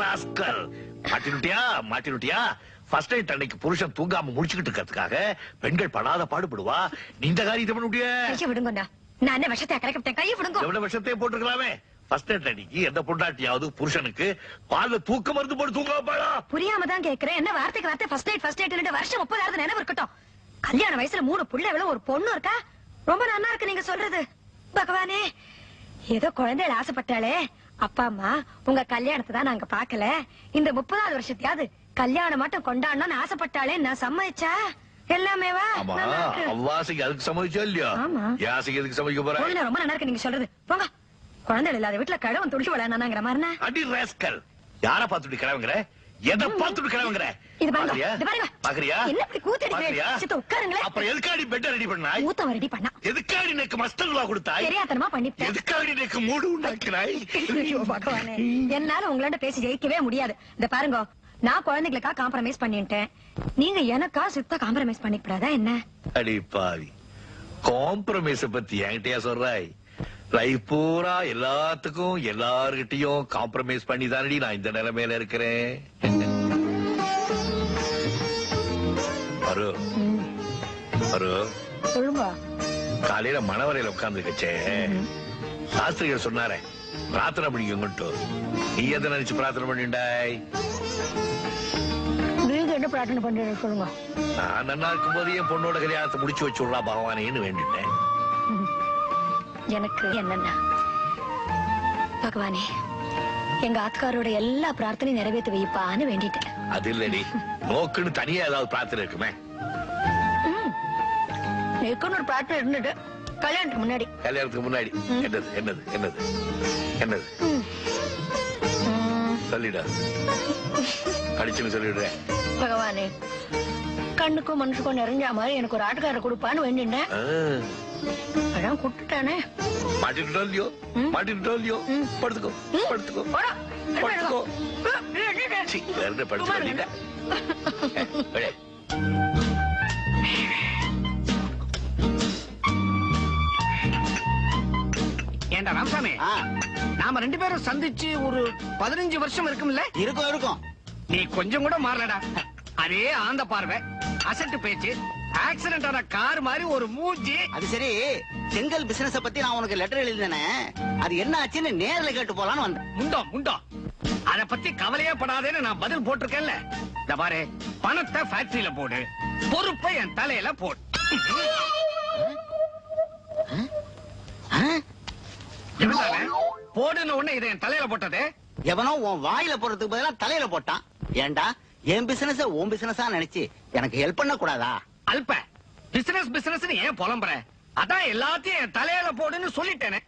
Rascal. மாட்டினுட்டியா first night அன்னைக்கு புருஷன் தூங்காம முடிச்சுக்கிட்டு இருக்கிறதுக்காக பெண்கள் படாத பாடுபடுவா. நீ இந்த காரியத்தை பண்ண முடியாது. கையை விடுங்கண்ணா. நான் என்ன விஷத்தை கலக்கிட்டேன். கையை விடுங்க. எவ்வளவு விஷத்தையே போட்டுக்கலாமே. ஃபர்ஸ்ட் நைட் அன்னைக்கு எந்த பொண்டாட்டியாவது புருஷனுக்கு பால்ல தூக்க மருந்து போட்டு தூங்க வைப்பாளா? புரியாம தான் கேக்குறேன். என்ன வார்த்தைக்கு வார்த்தை ஃபர்ஸ்ட் நைட் வருஷம் 30 நினைவு இருக்கட்டும். கல்யாண வயசுல 3 பிள்ளைகளும் ஒரு பொண்ணு இருக்கா. ரொம்ப நல்லா இருக்கு நீங்க சொல்றது. பகவானே, ஏதோ குழந்தைகள் ஆசைப்பட்டாலே. அப்பா அம்மா உங்க கல்யாணத்தை தான் நாங்க பாக்கல. இந்த 30வது வருஷத்தையாவது கல்யாணம் மட்டும் கொண்டாடணும்னு ஆசைப்பட்டாலே நான் சம்மதிச்சா எல்லாமேவா? அவ்வாசைக்கு அதுக்கு சம்மதிச்சா இல்லையா? யாசைக்கு எதுக்கு சம்மதிக்க போறேன்? ரொம்ப நல்லா இருக்கு நீங்க சொல்றது. போங்க. குழந்தைகள் இல்லாத வீட்டுல கிழவன் துடிச்சு விளையாடுனாங்கிற மாதிரி. அடி ராஸ்கல். யார பாத்துட்டு கிழவங்கிற? எதை பாத்துட்டு கிழவங்கிற? இது பாருங்க. பாக்குறியா? என்ன இப்படி கூத்தடிக்கிறீங்க? சித்த உட்காருங்களே. அப்புறம் எதுக்காடி பெட் ரெடி பண்ணாய்? ஊத்த ரெடி பண்ணா. எதுக்காடி எனக்கு மஸ்டர்லா கொடுத்தாய்? தெரியாதனமா பண்ணிட்டேன். எதுக்காடி எனக்கு மூடு உண்டாக்கினாய்? ஐயோ பகவானே, என்னால உங்களோட பேசி ஜெயிக்கவே முடியாது. இந்த பாருங்க, நான் குழந்தைகளுக்கா காம்ப்ரமைஸ் பண்ணிட்டேன். நீங்க எனக்கா சித்த காம்ப்ரமைஸ் பண்ணிக்கூடாதா என்ன? அடி பாவி, காம்ப்ரமைஸ் பத்தி என்கிட்டயா சொல்றாய்? லைஃப் பூரா எல்லாத்துக்கும் எல்லார்கிட்டயும் காம்ப்ரமைஸ் பண்ணி தானடி நான் இந்த நிலைமையில இருக்கிறேன். சொல்லுங்க. காலையில மணவரையில உட்கார்ந்து கச்சே சாஸ்திரிகள் சொன்னாரே பிரார்த்தனை பண்ணிக்கோங்கட்டு. நீ எதை நினைச்சு பிரார்த்தனை பண்ணிண்டாய்? நீங்க என்ன பிரார்த்தனை பண்றீங்க சொல்லுங்க. நான் நல்லா இருக்கும் போது என் பொண்ணோட கல்யாணத்தை முடிச்சு வச்சுடுறா பகவானேன்னு வேண்டிட்டேன். எனக்கு என்னன்னா, பகவானே எங்க ஆத்காரோட எல்லா பிரார்த்தனையும் நிறைவேற்றி வைப்பான்னு வேண்டிட்டேன். அது இல்லடி, நோக்குன்னு தனியா ஏதாவது பிரார்த்தனை இருக்குமே? ஒரு பிரார்த்தனை இருந்துட்டு கல்யாணத்துக்கு முன்னாடி. கல்யாணத்துக்கு முன்னாடி என்னது என்னது என்னது என்னது சொல்லிடா. கடிச்சுன்னு சொல்லிடுறேன். பகவானே, கண்ணுக்கும் மனுஷுக்கும் நிறைஞ்ச மாதிரி எனக்கு ஒரு ஆட்டுக்காரர் கொடுப்பான்னு வேண்டிட்டேன். அதான் கொடுத்துட்டானே. மாட்டிட்டோ இல்லையோ? மாட்டிட்டோ இல்லையோ? படுத்துக்கோ படுத்துக்கோ படுத்துக்கோ. படிச்சு பண்ணிட்டேன். ஏண்டா ராமசாமி, நாம 2 பேரும் சந்திச்சு ஒரு 15 வருஷம் இருக்கும்ல? இருக்கும். நீ கொஞ்சம் கூட மாறலடா. அதே ஆந்த பார்வை, அசட்டு பேச்சு, ஆக்சிடென்ட் ஆன கார் மாதிரி ஒரு மூஞ்சி. அது சரி, செங்கல் பிசினஸ் பத்தி நான் உனக்கு லெட்டர் எழுதினே, அது என்ன ஆச்சுன்னு நேர்ல கேட்டு போலான்னு வந்தேன். முண்டோம் அத பத்தி கவலையே படாதேன்னு நான் பதில் போட்டிருக்கேன்ல. இந்த பாரு, பணத்தை ஃபேக்டரியில போடு, பொறுப்பை என் தலையில போடு. போடுன உடனே இதை என் தலையில போட்டது எவனோ உன் வாயில போறதுக்கு பதிலா தலையில போட்டான். ஏண்டா என் பிசினஸ் உன் பிசினஸா நினைச்சு எனக்கு ஹெல்ப் பண்ண கூடாதா? அல்ப பிசினஸ் ஏன் புலம்புற? அதான் எல்லாத்தையும் என் தலையில போடுன்னு சொல்லிட்டேனே.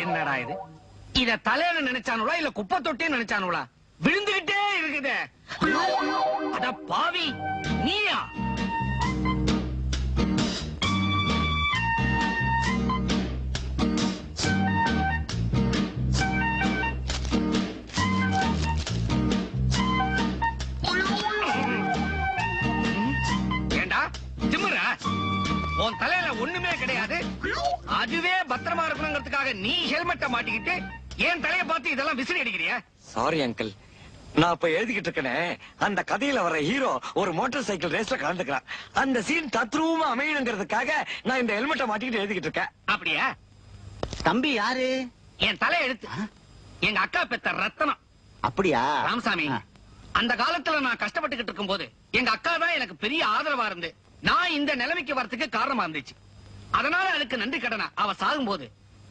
என்னடா இது? இத தலையில நினைச்சானுங்களா இல்ல குப்பை தொட்டின்னு நினைச்சானுங்களா? விழுந்துகிட்டே இருக்குது. அட பாவி, நீயா? உன் தலையில ஒண்ணுமே கிடையாது. அதுவே பத்திரமா இருக்கணுங்கிறதுக்காக நீ ஹெல்மெட்டை மாட்டிக்கிட்டு என் தலையை பார்த்து இதெல்லாம் விசிறி அடிக்கிறியா? சாரி அங்கிள், நான் இப்ப எழுதிக்கிட்டு இருக்கேன். அந்த கதையில வர ஹீரோ ஒரு மோட்டார் சைக்கிள் ரேஸ்ல கலந்துக்கிறான். அந்த சீன் தத்ரூபமா அமையணுங்கிறதுக்காக நான் இந்த ஹெல்மெட்டை மாட்டிக்கிட்டு எழுதிக்கிட்டு இருக்கேன். அப்படியா? தம்பி யாரு? என் தலை எழுத்து. எங்க அக்கா பெத்த ரத்தனம். அப்படியா? ராமசாமி, அந்த காலத்துல நான் கஷ்டப்பட்டுக்கிட்டு இருக்கும் போது எங்க அக்கா தான் எனக்கு பெரிய ஆதரவா இருந்து நான் இந்த நிலைமைக்கு வரதுக்கு காரணமா இருந்துச்சு. அதனால அதுக்கு நன்றி கடனா அவ சாகும் போது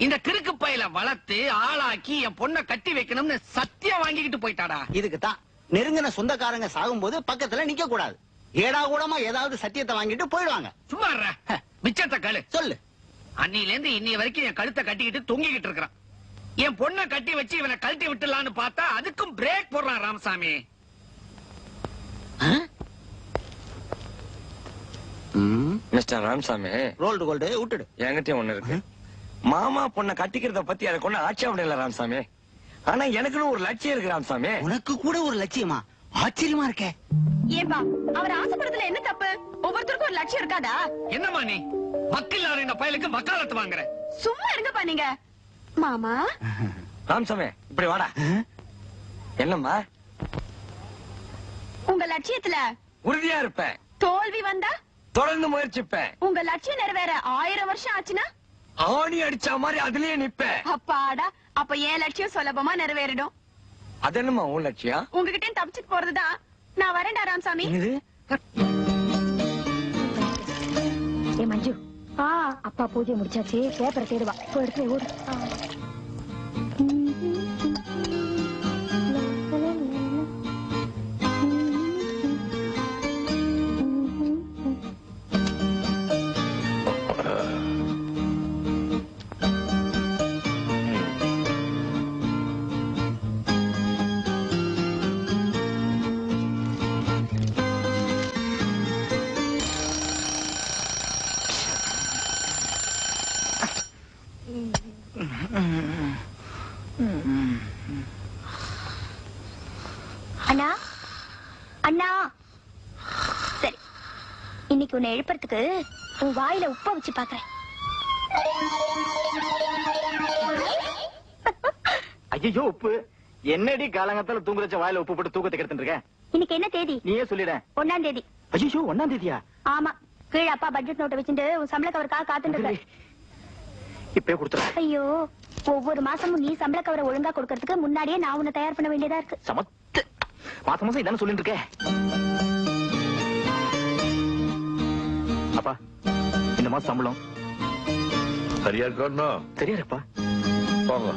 இந்த கிறுக்கு பையில வளர்த்து ஆளாக்கி என் பொண்ணை கட்டி வைக்கணும்னு சத்தியம் வாங்கிக்கிட்டு போயிட்டாடா. இதுக்கு தான் நெருங்கின சொந்தக்காரங்க சாகும் போது பக்கத்துல நிக்க கூடாது. ஏடா கூடமா ஏதாவது சத்தியத்தை வாங்கிட்டு போயிடுவாங்க. சும்மா மிச்சத்தை கழு. சொல்லு. அன்னில இருந்து இன்னைய வரைக்கும் என் கழுத்தை கட்டிக்கிட்டு தொங்கிக்கிட்டு இருக்கிறான். என் பொண்ணை கட்டி வச்சு இவனை கழட்டி விட்டுலான்னு பார்த்தா அதுக்கும் பிரேக் போடுறான் Ramasamy. Mister Ramasamy, rolled gold விட்டுடு. என்கிட்டயும் ஒண்ணு இருக்கு. மாமா பொண்ணை கட்டிக்கிறத பத்தி எனக்கு ஒண்ணு ஆட்சேபம் இல்ல ராமசாமி. ஆனா எனக்குன்னு ஒரு லட்சியம் இருக்கு ராமசாமி. உனக்கு கூட ஒரு லட்சியமா? ஆச்சரியமா இருக்க. ஏன்பா அவர் ஆசைப்படுறதுல என்ன தப்பு? ஒவ்வொருத்தருக்கும் ஒரு லட்சியம் இருக்காதா? என்னமா நீ வக்கீல் இந்த பயலுக்கு வக்காலத்து வாங்குற? சும்மா இருங்கப்பா நீங்க. மாமா ராமசாமி இப்படி வாடா. என்னம்மா? உங்க லட்சியத்துல உறுதியா இருப்பேன். தோல்வி வந்தா தொடர்ந்து முயற்சிப்பேன். உங்க லட்சியம் நிறைவேற 1000 வருஷம் ஆச்சுன்னா ஆணி அடிச்ச மாதிரி அதுலயே நிப்பேன். அப்பாடா, அப்ப என் லட்சியம் சுலபமா நிறைவேறிடும். அது என்னம்மா உன் லட்சியம்? உங்ககிட்ட தப்பிச்சுட்டு போறதுதான். நான் வரேன்டா ராமசாமி. என்னது? ஏ மஞ்சு, அப்பா பூஜை முடிச்சாச்சு, பேப்பரை தேடுவா. இப்போ எடுத்து ஓடு. அண்ணா, அண்ணா, சரி, இன்னைக்கு உன்னை எழுப்புறதுக்கு உன் வாயில உப்ப வச்சு பாக்குறேன். ஐயோ உப்பு என்னடி காலங்கத்தால தூங்க வச்ச வாயில உப்பு போட்டு தூக்கத்தை கெடுத்துட்டு இருக்க? இன்னைக்கு என்ன தேதி? நீயே சொல்லிட. 1ஆம் தேதி. ஐயோ 1ஆம் தேதியா? ஆமா, கீழே அப்பா பட்ஜெட் நோட்டை வச்சுட்டு உன் சம்பள கவருக்காக காத்துட்டு இருக்க. இப்பயே கொடுத்துற. ஐயோ, ஒவ்வொரு மாசமும் நீ சம்பள கவரை ஒழுங்கா கொடுக்கறதுக்கு முன்னாடியே நான் உன்னை தயார் பண்ண வேண்டியதா இருக்கு. சமத்து மாசம் மாசம் இதான சொல்லிட்டு இருக்க. அப்பா இந்த மாசம் சம்பளம் சரியா இருக்கணும். சரியா இருப்பா. போங்க.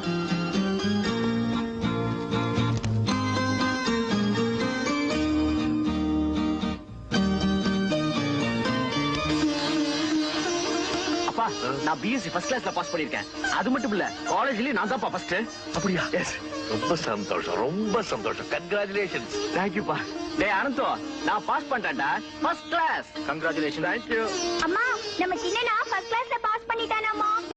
அப்பா நான் பிஎஸ்சி ஃபர்ஸ்ட் கிளாஸ்ல பாஸ் பண்ணிருக்கேன். அது மட்டும் இல்ல காலேஜ்லயே நான் தான் ஃபர்ஸ்ட். அப்படியா? எஸ். ரொம்ப சந்தோஷம், ரொம்ப சந்தோஷம். கங்க்ராச்சுலேஷன்ஸ். தேங்க்யூப்பா. டேய் அனந்தோ, நான் பாஸ் பண்ணிட்டேன்டா. First class. கங்க்ராச்சுலேஷன். தேங்க்யூ. அம்மா, நம்ம சின்னனா ஃபர்ஸ்ட் கிளாஸ்ல பாஸ் பண்ணிட்டானாமா.